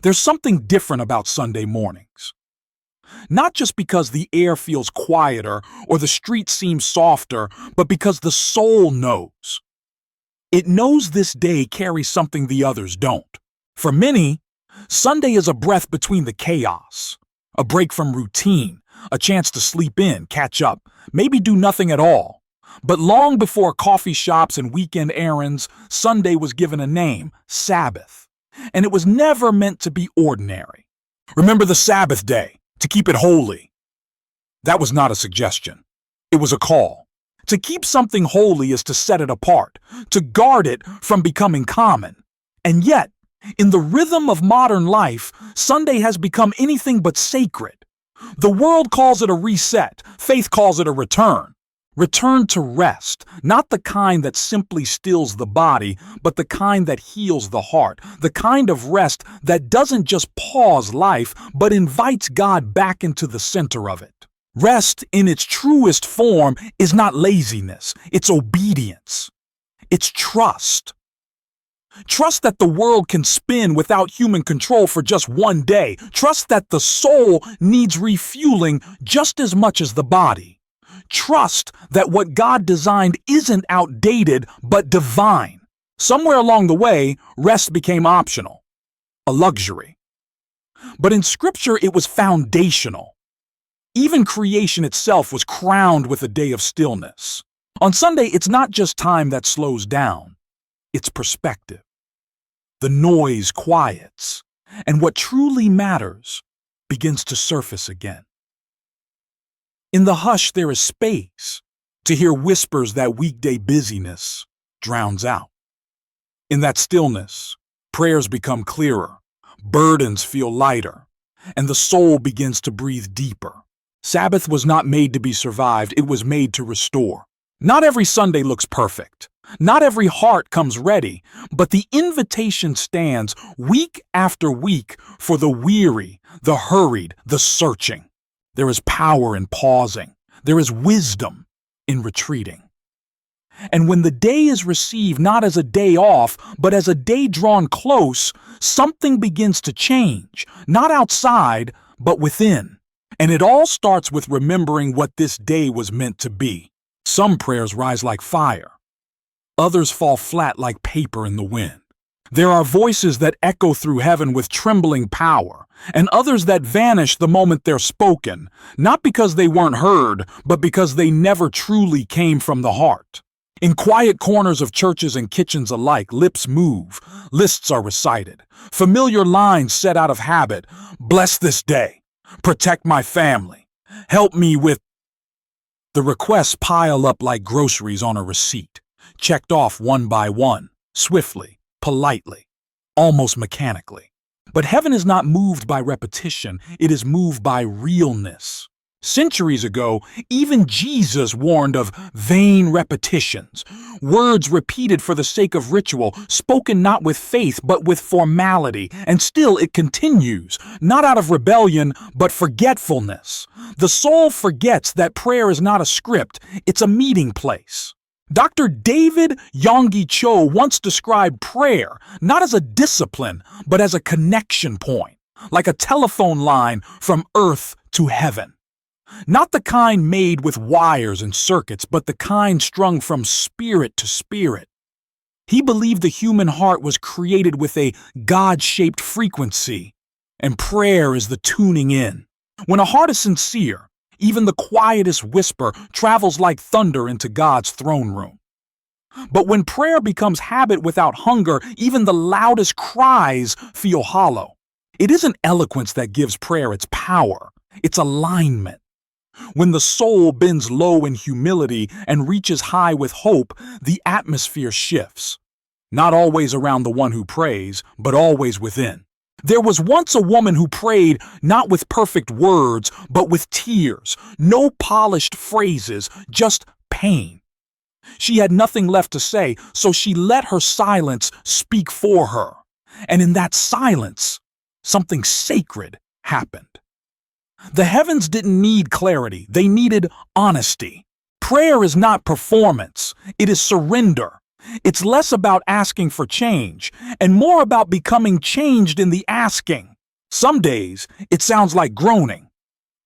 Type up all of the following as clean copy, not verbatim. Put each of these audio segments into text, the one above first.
There's something different about Sunday mornings. Not just because the air feels quieter or the street seems softer, but because the soul knows. It knows this day carries something the others don't. For many, Sunday is a breath between the chaos, a break from routine, a chance to sleep in, catch up, maybe do nothing at all. But long before coffee shops and weekend errands, Sunday was given a name, Sabbath. And it was never meant to be ordinary. Remember the Sabbath day, to keep it holy. That was not a suggestion. It was a call. To keep something holy is to set it apart, to guard it from becoming common. And yet, in the rhythm of modern life, Sunday has become anything but sacred. The world calls it a reset. Faith calls it a return. Return to rest, not the kind that simply stills the body, but the kind that heals the heart, the kind of rest that doesn't just pause life, but invites God back into the center of it. Rest in its truest form is not laziness, it's obedience. It's trust. Trust that the world can spin without human control for just one day. Trust that the soul needs refueling just as much as the body. Trust that what God designed isn't outdated, but divine. Somewhere along the way, rest became optional, a luxury. But in Scripture, it was foundational. Even creation itself was crowned with a day of stillness. On Sunday, it's not just time that slows down, it's perspective. The noise quiets, and what truly matters begins to surface again. In the hush, there is space to hear whispers that weekday busyness drowns out. In that stillness, prayers become clearer, burdens feel lighter, and the soul begins to breathe deeper. Sabbath was not made to be survived, it was made to restore. Not every Sunday looks perfect. Not every heart comes ready, but the invitation stands week after week for the weary, the hurried, the searching. There is power in pausing. There is wisdom in retreating. And when the day is received not as a day off, but as a day drawn close, something begins to change, not outside, but within. And it all starts with remembering what this day was meant to be. Some prayers rise like fire. Others fall flat like paper in the wind. There are voices that echo through heaven with trembling power, and others that vanish the moment they're spoken, not because they weren't heard, but because they never truly came from the heart. In quiet corners of churches and kitchens alike, lips move, lists are recited, familiar lines said out of habit. Bless this day, protect my family, help me with... The requests pile up like groceries on a receipt, checked off one by one, swiftly, politely, almost mechanically. But heaven is not moved by repetition, it is moved by realness. Centuries ago, even Jesus warned of vain repetitions, words repeated for the sake of ritual, spoken not with faith but with formality, and still it continues, not out of rebellion but forgetfulness. The soul forgets that prayer is not a script, it's a meeting place. Dr. David Yonggi Cho once described prayer not as a discipline, but as a connection point, like a telephone line from earth to heaven. Not the kind made with wires and circuits, but the kind strung from spirit to spirit. He believed the human heart was created with a God-shaped frequency, and prayer is the tuning in. When a heart is sincere, even the quietest whisper travels like thunder into God's throne room. But when prayer becomes habit without hunger, even the loudest cries feel hollow. It isn't eloquence that gives prayer its power, it's alignment. When the soul bends low in humility and reaches high with hope, the atmosphere shifts. Not always around the one who prays, but always within. There was once a woman who prayed not with perfect words, but with tears, no polished phrases, just pain. She had nothing left to say, so she let her silence speak for her. And in that silence, something sacred happened. The heavens didn't need clarity, they needed honesty. Prayer is not performance, it is surrender. It's less about asking for change and more about becoming changed in the asking. Some days, it sounds like groaning.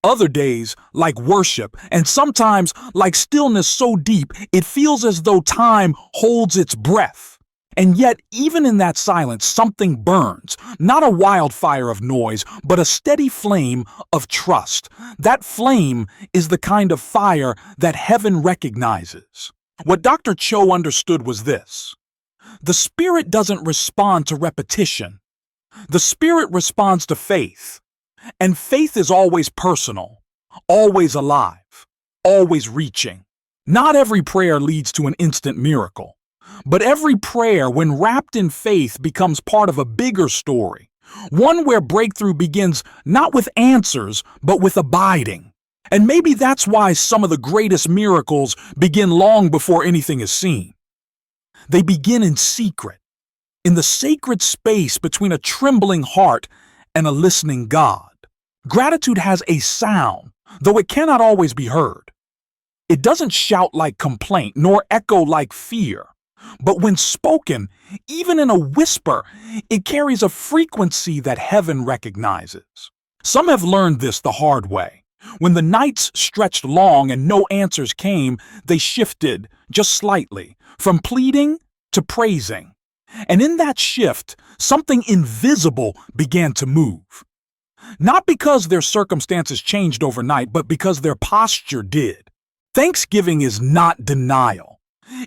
Other days, like worship, and sometimes like stillness so deep it feels as though time holds its breath. And yet, even in that silence, something burns, not a wildfire of noise, but a steady flame of trust. That flame is the kind of fire that heaven recognizes. What Dr. Cho understood was this: the Spirit doesn't respond to repetition. The Spirit responds to faith. And faith is always personal, always alive, always reaching. Not every prayer leads to an instant miracle, but every prayer, when wrapped in faith, becomes part of a bigger story, one where breakthrough begins not with answers, but with abiding. And maybe that's why some of the greatest miracles begin long before anything is seen. They begin in secret, in the sacred space between a trembling heart and a listening God. Gratitude has a sound, though it cannot always be heard. It doesn't shout like complaint, nor echo like fear. But when spoken, even in a whisper, it carries a frequency that heaven recognizes. Some have learned this the hard way. When the nights stretched long and no answers came, they shifted, just slightly, from pleading to praising. And in that shift, something invisible began to move. Not because their circumstances changed overnight, but because their posture did. Thanksgiving is not denial.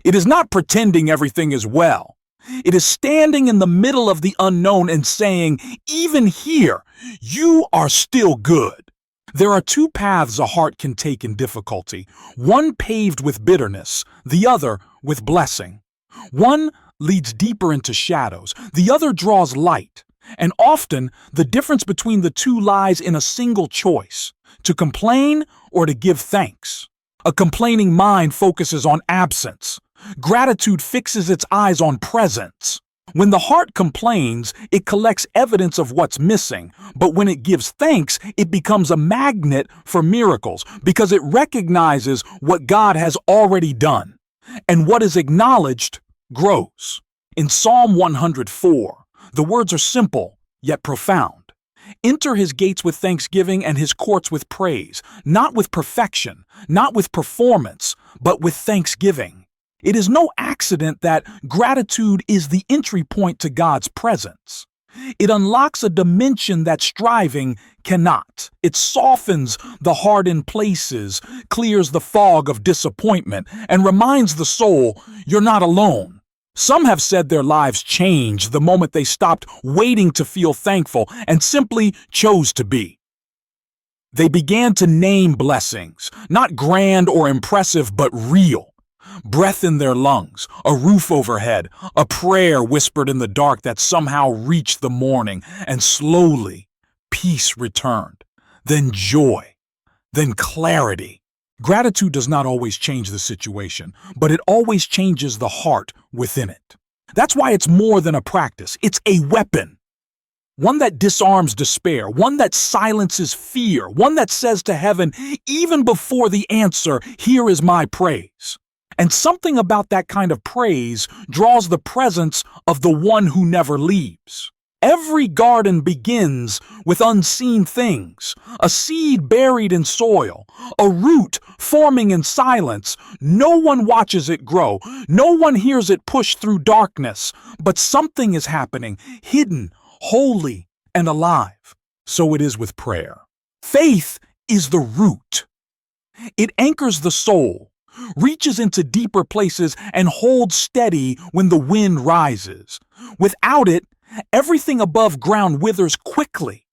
It is not pretending everything is well. It is standing in the middle of the unknown and saying, even here, you are still good. There are two paths a heart can take in difficulty, one paved with bitterness, the other with blessing. One leads deeper into shadows, the other draws light. And often, the difference between the two lies in a single choice: to complain or to give thanks. A complaining mind focuses on absence. Gratitude fixes its eyes on presence. When the heart complains, it collects evidence of what's missing, but when it gives thanks, it becomes a magnet for miracles because it recognizes what God has already done. And what is acknowledged grows. In Psalm 104, the words are simple, yet profound. Enter his gates with thanksgiving and his courts with praise, not with perfection, not with performance, but with thanksgiving. It is no accident that gratitude is the entry point to God's presence. It unlocks a dimension that striving cannot. It softens the hardened places, clears the fog of disappointment, and reminds the soul, you're not alone. Some have said their lives changed the moment they stopped waiting to feel thankful and simply chose to be. They began to name blessings, not grand or impressive, but real. Breath in their lungs, a roof overhead, a prayer whispered in the dark that somehow reached the morning, and slowly, peace returned, then joy, then clarity. Gratitude does not always change the situation, but it always changes the heart within it. That's why it's more than a practice. It's a weapon. One that disarms despair, one that silences fear, one that says to heaven, even before the answer, here is my praise. And something about that kind of praise draws the presence of the one who never leaves. Every garden begins with unseen things, a seed buried in soil, a root forming in silence. No one watches it grow, no one hears it push through darkness, but something is happening, hidden, holy, and alive. So it is with prayer. Faith is the root. It anchors the soul, reaches into deeper places, and holds steady when the wind rises. Without it, everything above ground withers quickly,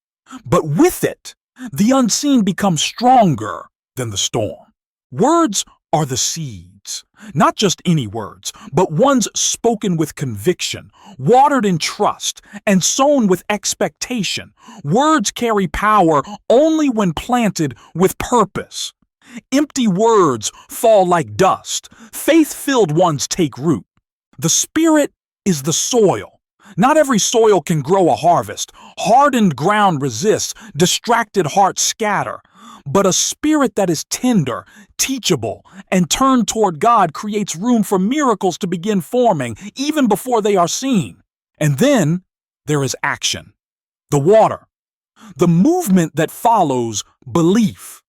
but with it, the unseen becomes stronger than the storm. Words are the seeds, not just any words, but ones spoken with conviction, watered in trust, and sown with expectation. Words carry power only when planted with purpose. Empty words fall like dust. Faith-filled ones take root. The Spirit is the soil. Not every soil can grow a harvest. Hardened ground resists, distracted hearts scatter. But a spirit that is tender, teachable, and turned toward God creates room for miracles to begin forming, even before they are seen. And then there is action. The water. The movement that follows belief.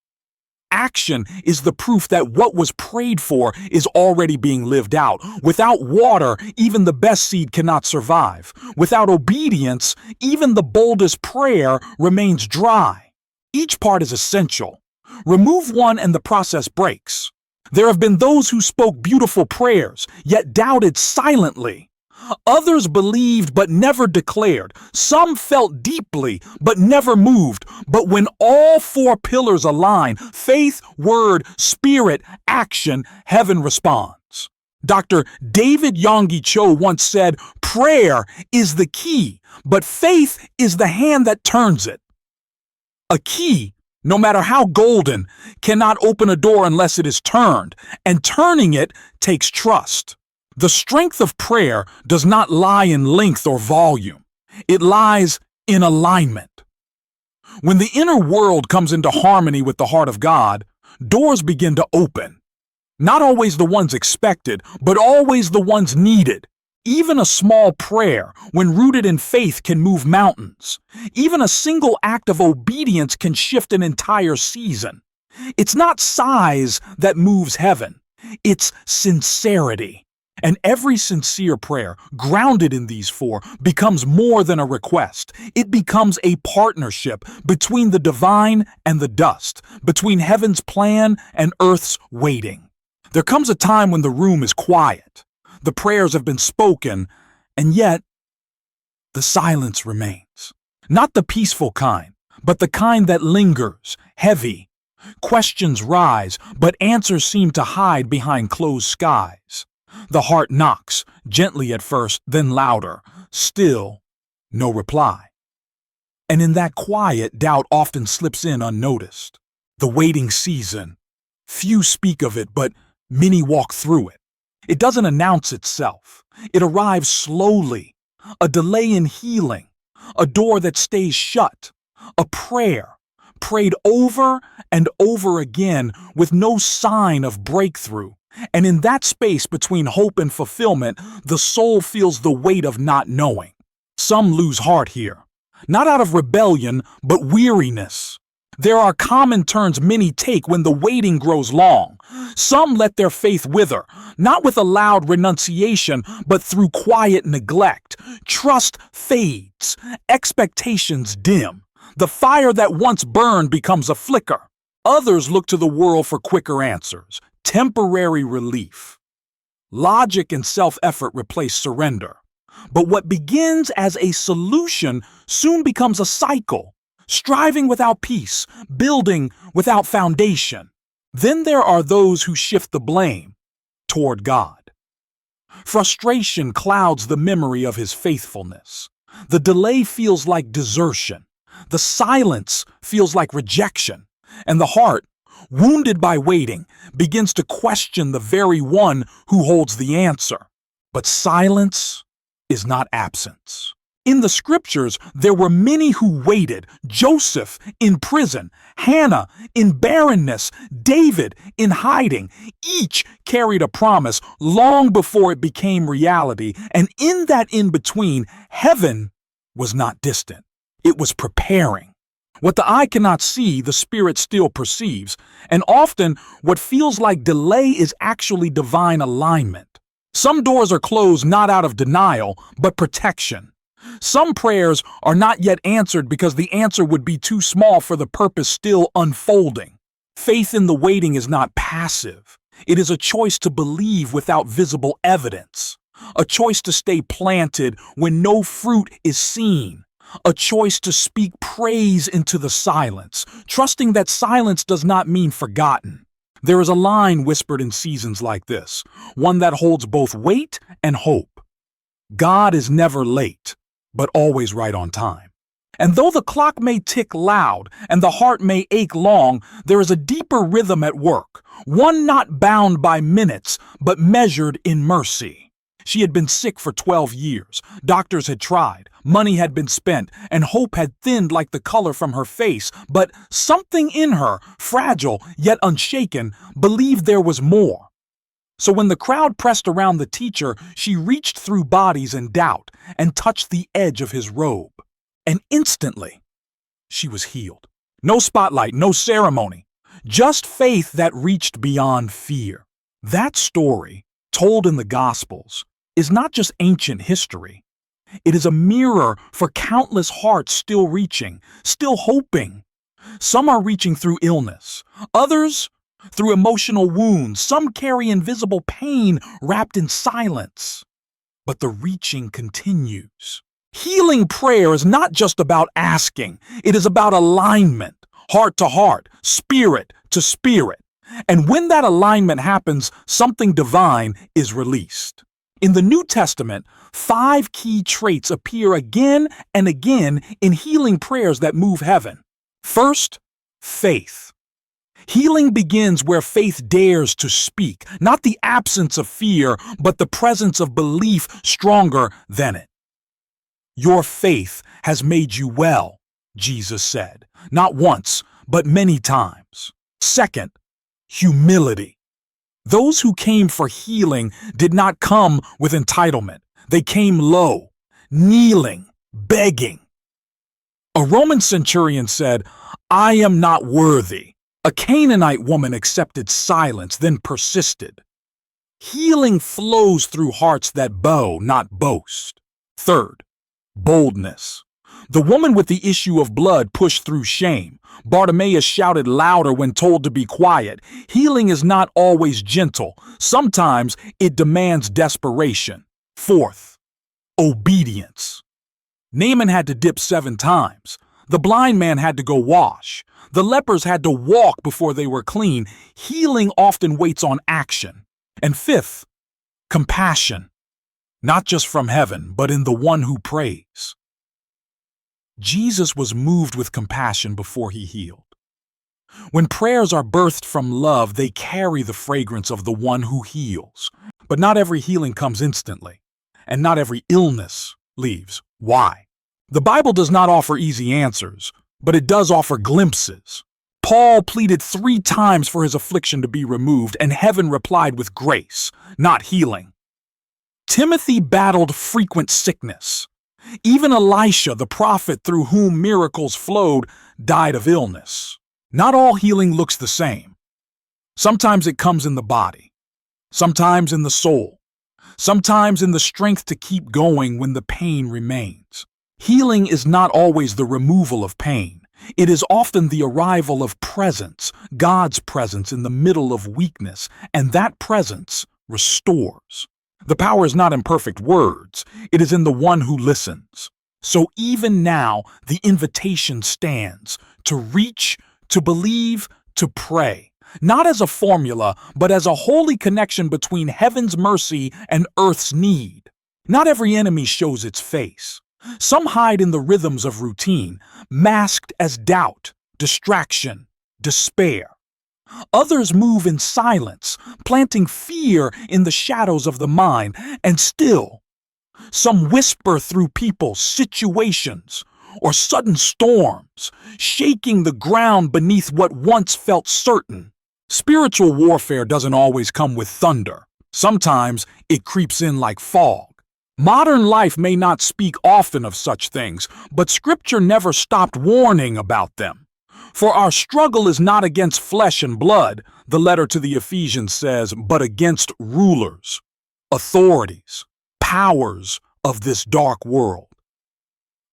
Action is the proof that what was prayed for is already being lived out. Without water, even the best seed cannot survive. Without obedience, even the boldest prayer remains dry. Each part is essential. Remove one and the process breaks. There have been those who spoke beautiful prayers, yet doubted silently. Others believed but never declared. Some felt deeply but never moved. But when all four pillars align, faith, word, spirit, action, heaven responds. Dr. David Yonggi Cho once said, "Prayer is the key, but faith is the hand that turns it." A key, no matter how golden, cannot open a door unless it is turned, and turning it takes trust. The strength of prayer does not lie in length or volume. It lies in alignment. When the inner world comes into harmony with the heart of God, doors begin to open. Not always the ones expected, but always the ones needed. Even a small prayer, when rooted in faith, can move mountains. Even a single act of obedience can shift an entire season. It's not size that moves heaven. It's sincerity. And every sincere prayer, grounded in these four, becomes more than a request. It becomes a partnership between the divine and the dust, between heaven's plan and earth's waiting. There comes a time when the room is quiet. The prayers have been spoken, and yet the silence remains. Not the peaceful kind, but the kind that lingers, heavy. Questions rise, but answers seem to hide behind closed skies. The heart knocks, gently at first, then louder. Still, no reply. And in that quiet, doubt often slips in unnoticed. The waiting season. Few speak of it, but many walk through it. It doesn't announce itself. It arrives slowly. A delay in healing. A door that stays shut. A prayer, prayed over and over again with no sign of breakthrough. And in that space between hope and fulfillment, the soul feels the weight of not knowing. Some lose heart here, not out of rebellion, but weariness. There are common turns many take when the waiting grows long. Some let their faith wither, not with a loud renunciation, but through quiet neglect. Trust fades, expectations dim. The fire that once burned becomes a flicker. Others look to the world for quicker answers. Temporary relief. Logic and self-effort replace surrender. But what begins as a solution soon becomes a cycle, striving without peace, building without foundation. Then there are those who shift the blame toward God. Frustration clouds the memory of His faithfulness. The delay feels like desertion. The silence feels like rejection. And the heart, wounded by waiting, begins to question the very one who holds the answer. But silence is not absence. In the scriptures, there were many who waited. Joseph in prison, Hannah in barrenness, David in hiding. Each carried a promise long before it became reality. And in that in-between, heaven was not distant. It was preparing. What the eye cannot see, the spirit still perceives. And often, what feels like delay is actually divine alignment. Some doors are closed not out of denial, but protection. Some prayers are not yet answered because the answer would be too small for the purpose still unfolding. Faith in the waiting is not passive. It is a choice to believe without visible evidence. A choice to stay planted when no fruit is seen. A choice to speak praise into the silence, trusting that silence does not mean forgotten. There is a line whispered in seasons like this, one that holds both weight and hope. God is never late, but always right on time. And though the clock may tick loud and the heart may ache long, there is a deeper rhythm at work, one not bound by minutes, but measured in mercy. She had been sick for 12 years. Doctors had tried. Money had been spent, and hope had thinned like the color from her face. But something in her, fragile yet unshaken, believed there was more. So when the crowd pressed around the teacher, she reached through bodies in doubt and touched the edge of his robe. And instantly, she was healed. No spotlight, no ceremony, just faith that reached beyond fear. That story, told in the Gospels, is not just ancient history. It is a mirror for countless hearts still reaching, still hoping. Some are reaching through illness, others through emotional wounds. Some carry invisible pain wrapped in silence. But the reaching continues. Healing prayer is not just about asking, it is about alignment, heart to heart, spirit to spirit. And when that alignment happens, something divine is released. In the New Testament, 5 key traits appear again and again in healing prayers that move heaven. First, faith. Healing begins where faith dares to speak, not the absence of fear, but the presence of belief stronger than it. Your faith has made you well, Jesus said, not once, but many times. Second, humility. Those who came for healing did not come with entitlement. They came low, kneeling, begging. A Roman centurion said, "I am not worthy." A Canaanite woman accepted silence, then persisted. Healing flows through hearts that bow, not boast. Third, boldness. The woman with the issue of blood pushed through shame. Bartimaeus shouted louder when told to be quiet. Healing is not always gentle. Sometimes it demands desperation. Fourth, obedience. Naaman had to dip 7 times. The blind man had to go wash. The lepers had to walk before they were clean. Healing often waits on action. And fifth, compassion. Not just from heaven, but in the one who prays. Jesus was moved with compassion before he healed. When prayers are birthed from love, they carry the fragrance of the one who heals. But not every healing comes instantly, and not every illness leaves. Why? The Bible does not offer easy answers, but it does offer glimpses. Paul pleaded 3 times for his affliction to be removed, and heaven replied with grace, not healing. Timothy battled frequent sickness. Even Elisha, the prophet through whom miracles flowed, died of illness. Not all healing looks the same. Sometimes it comes in the body, sometimes in the soul, sometimes in the strength to keep going when the pain remains. Healing is not always the removal of pain. It is often the arrival of presence, God's presence in the middle of weakness, and that presence restores. The power is not in perfect words, it is in the one who listens. So even now, the invitation stands to reach, to believe, to pray, not as a formula, but as a holy connection between heaven's mercy and earth's need. Not every enemy shows its face. Some hide in the rhythms of routine, masked as doubt, distraction, despair. Others move in silence, planting fear in the shadows of the mind, and still, some whisper through people, situations, or sudden storms, shaking the ground beneath what once felt certain. Spiritual warfare doesn't always come with thunder. Sometimes it creeps in like fog. Modern life may not speak often of such things, but Scripture never stopped warning about them. For our struggle is not against flesh and blood, the letter to the Ephesians says, but against rulers, authorities, powers of this dark world.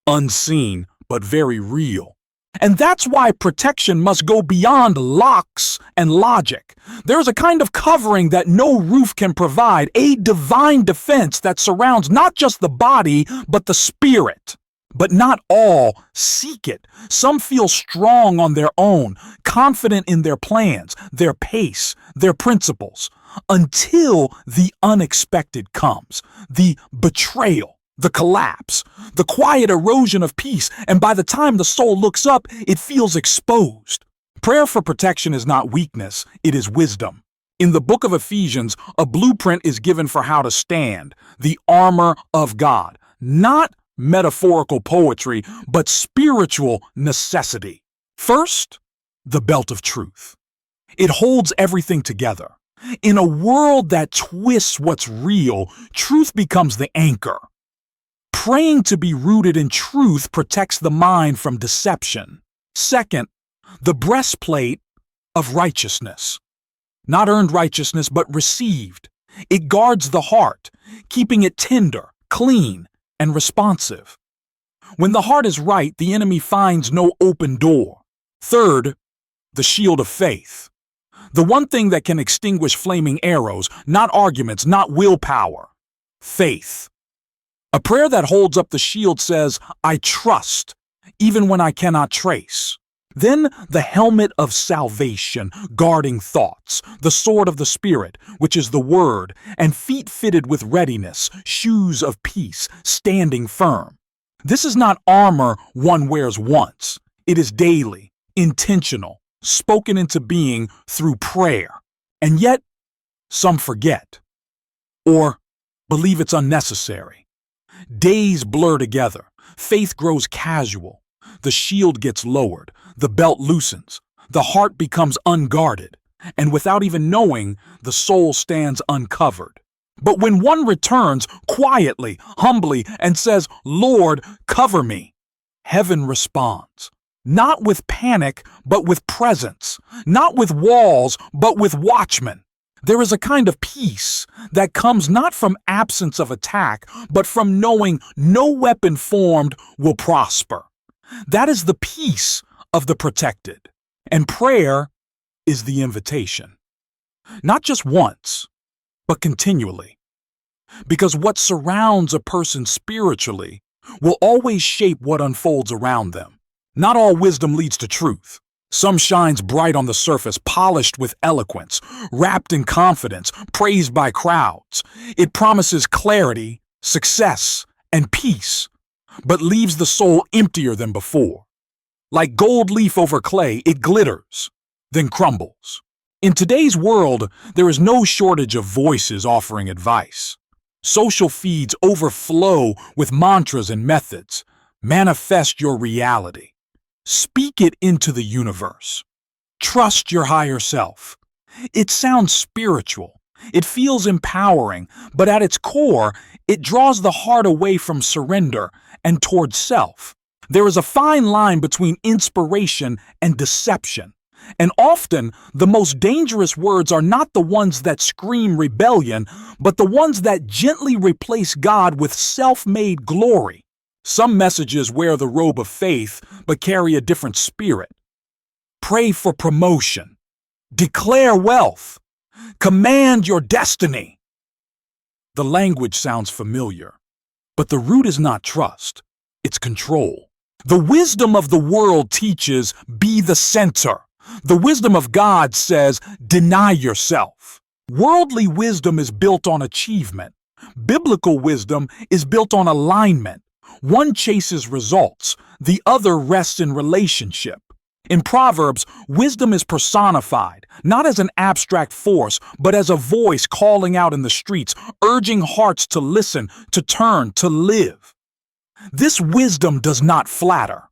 Unseen, but very real. And that's why protection must go beyond locks and logic. There's a kind of covering that no roof can provide, a divine defense that surrounds not just the body, but the spirit. But not all seek it. Some feel strong on their own, confident in their plans, their pace, their principles, until the unexpected comes, the betrayal, the collapse, the quiet erosion of peace, and by the time the soul looks up, it feels exposed. Prayer for protection is not weakness, it is wisdom. In the book of Ephesians, a blueprint is given for how to stand, the armor of God, not metaphorical poetry, but spiritual necessity. First, the belt of truth. It holds everything together. In a world that twists what's real, truth becomes the anchor. Praying to be rooted in truth protects the mind from deception. Second, the breastplate of righteousness. Not earned righteousness, but received. It guards the heart, keeping it tender, clean, and responsive. When the heart is right, the enemy finds no open door. Third, the shield of faith. The one thing that can extinguish flaming arrows, not arguments, not willpower. Faith. A prayer that holds up the shield says, I trust, even when I cannot trace. Then the helmet of salvation, guarding thoughts, the sword of the Spirit, which is the Word, and feet fitted with readiness, shoes of peace, standing firm. This is not armor one wears once. It is daily, intentional, spoken into being through prayer. And yet, some forget, or believe it's unnecessary. Days blur together. Faith grows casual. The shield gets lowered. The belt loosens. The heart becomes unguarded. And without even knowing, the soul stands uncovered. But when one returns quietly, humbly, and says, Lord, cover me, heaven responds. Not with panic, but with presence. Not with walls, but with watchmen. There is a kind of peace that comes not from absence of attack, but from knowing no weapon formed will prosper. That is the peace of the protected. And prayer is the invitation. Not just once, but continually. Because what surrounds a person spiritually will always shape what unfolds around them. Not all wisdom leads to truth. Some shines bright on the surface, polished with eloquence, wrapped in confidence, praised by crowds. It promises clarity, success, and peace, but leaves the soul emptier than before. Like gold leaf over clay, it glitters, then crumbles. In today's world, there is no shortage of voices offering advice. Social feeds overflow with mantras and methods. Manifest your reality. Speak it into the universe. Trust your higher self. It sounds spiritual. It feels empowering, but at its core, it draws the heart away from surrender and towards self. There is a fine line between inspiration and deception. And often, the most dangerous words are not the ones that scream rebellion, but the ones that gently replace God with self-made glory. Some messages wear the robe of faith, but carry a different spirit. Pray for promotion. Declare wealth. Command your destiny. The language sounds familiar, but the root is not trust, it's control. The wisdom of the world teaches, be the center. The wisdom of God says, deny yourself. Worldly wisdom is built on achievement. Biblical wisdom is built on alignment. One chases results, the other rests in relationship. In Proverbs, wisdom is personified, not as an abstract force, but as a voice calling out in the streets, urging hearts to listen, to turn, to live. This wisdom does not flatter.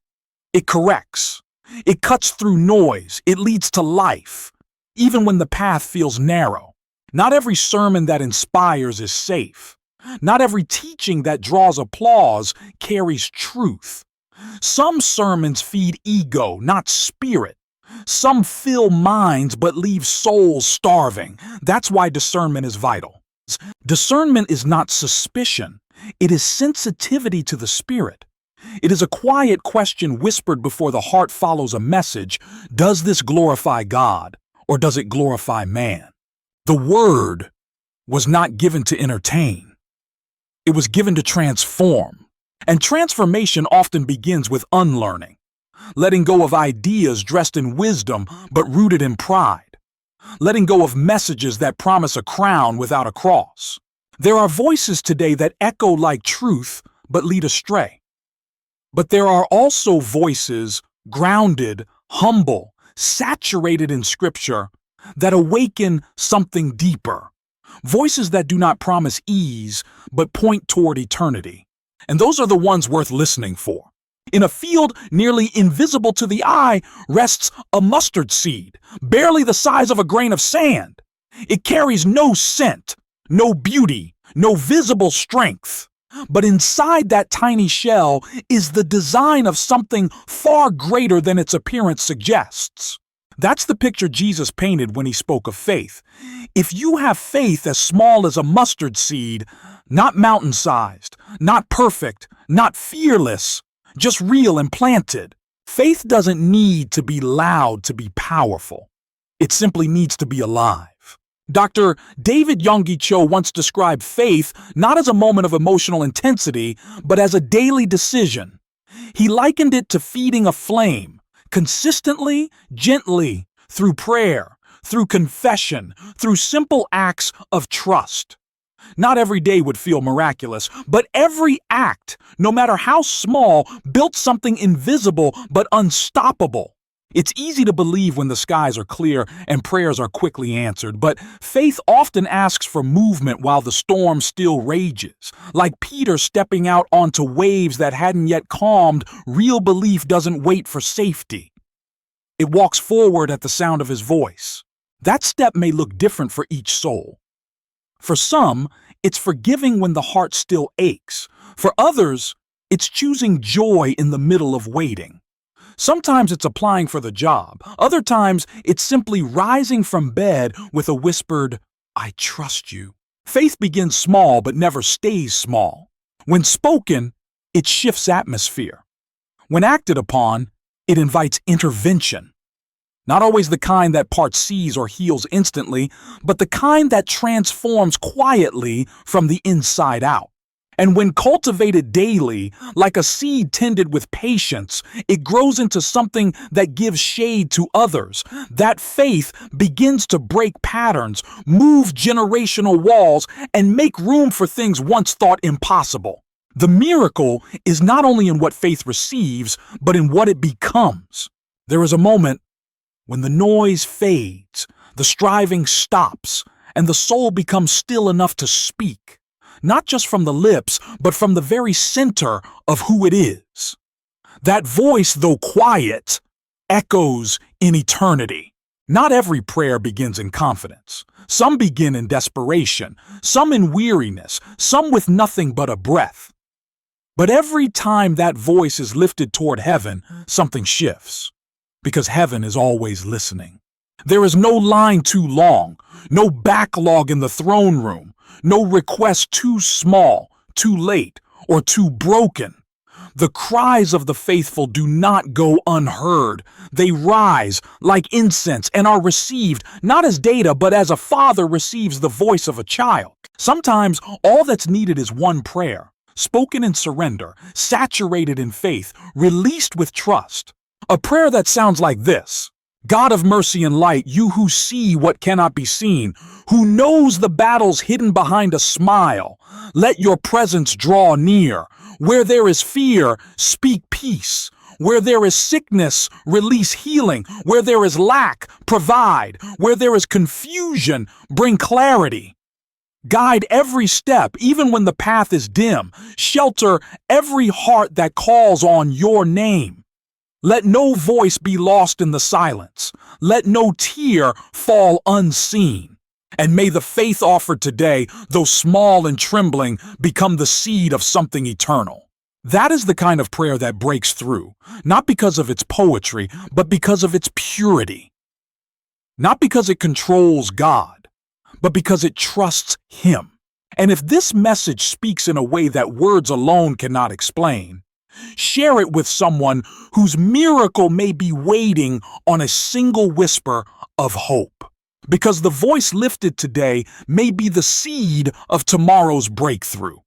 It corrects. It cuts through noise. It leads to life, even when the path feels narrow. Not every sermon that inspires is safe. Not every teaching that draws applause carries truth. Some sermons feed ego, not spirit. Some fill minds but leave souls starving. That's why discernment is vital. Discernment is not suspicion. It is sensitivity to the Spirit. It is a quiet question whispered before the heart follows a message. Does this glorify God, or does it glorify man? The Word was not given to entertain. It was given to transform. And transformation often begins with unlearning, letting go of ideas dressed in wisdom but rooted in pride, letting go of messages that promise a crown without a cross. There are voices today that echo like truth but lead astray. But there are also voices grounded, humble, saturated in Scripture that awaken something deeper. Voices that do not promise ease but point toward eternity. And those are the ones worth listening for. In a field nearly invisible to the eye rests a mustard seed, barely the size of a grain of sand. It carries no scent, no beauty, no visible strength. But inside that tiny shell is the design of something far greater than its appearance suggests. That's the picture Jesus painted when he spoke of faith. If you have faith as small as a mustard seed, not mountain-sized, not perfect, not fearless, just real and planted, faith doesn't need to be loud to be powerful. It simply needs to be alive. Dr. David Yonggi Cho once described faith not as a moment of emotional intensity, but as a daily decision. He likened it to feeding a flame, consistently, gently, through prayer, through confession, through simple acts of trust. Not every day would feel miraculous, but every act, no matter how small, built something invisible but unstoppable. It's easy to believe when the skies are clear and prayers are quickly answered, but faith often asks for movement while the storm still rages. Like Peter stepping out onto waves that hadn't yet calmed, real belief doesn't wait for safety. It walks forward at the sound of his voice. That step may look different for each soul. For some, it's forgiving when the heart still aches. For others, it's choosing joy in the middle of waiting. Sometimes it's applying for the job. Other times, it's simply rising from bed with a whispered, "I trust you." Faith begins small but never stays small. When spoken, it shifts atmosphere. When acted upon, it invites intervention. Not always the kind that parts seas or heals instantly, but the kind that transforms quietly from the inside out. And when cultivated daily, like a seed tended with patience, it grows into something that gives shade to others. That faith begins to break patterns, move generational walls, and make room for things once thought impossible. The miracle is not only in what faith receives, but in what it becomes. There is a moment when the noise fades, the striving stops, and the soul becomes still enough to speak. Not just from the lips, but from the very center of who it is. That voice, though quiet, echoes in eternity. Not every prayer begins in confidence. Some begin in desperation, some in weariness, some with nothing but a breath. But every time that voice is lifted toward heaven, something shifts. Because heaven is always listening. There is no line too long, no backlog in the throne room, no request too small, too late, or too broken. The cries of the faithful do not go unheard. They rise like incense and are received not as data, but as a father receives the voice of a child. Sometimes all that's needed is one prayer, spoken in surrender, saturated in faith, released with trust. A prayer that sounds like this: God of mercy and light, you who see what cannot be seen, who knows the battles hidden behind a smile, let your presence draw near. Where there is fear, speak peace. Where there is sickness, release healing. Where there is lack, provide. Where there is confusion, bring clarity. Guide every step, even when the path is dim. Shelter every heart that calls on your name. Let no voice be lost in the silence. Let no tear fall unseen. And may the faith offered today, though small and trembling, become the seed of something eternal. That is the kind of prayer that breaks through, not because of its poetry, but because of its purity. Not because it controls God, but because it trusts Him. And if this message speaks in a way that words alone cannot explain, share it with someone whose miracle may be waiting on a single whisper of hope. Because the voice lifted today may be the seed of tomorrow's breakthrough.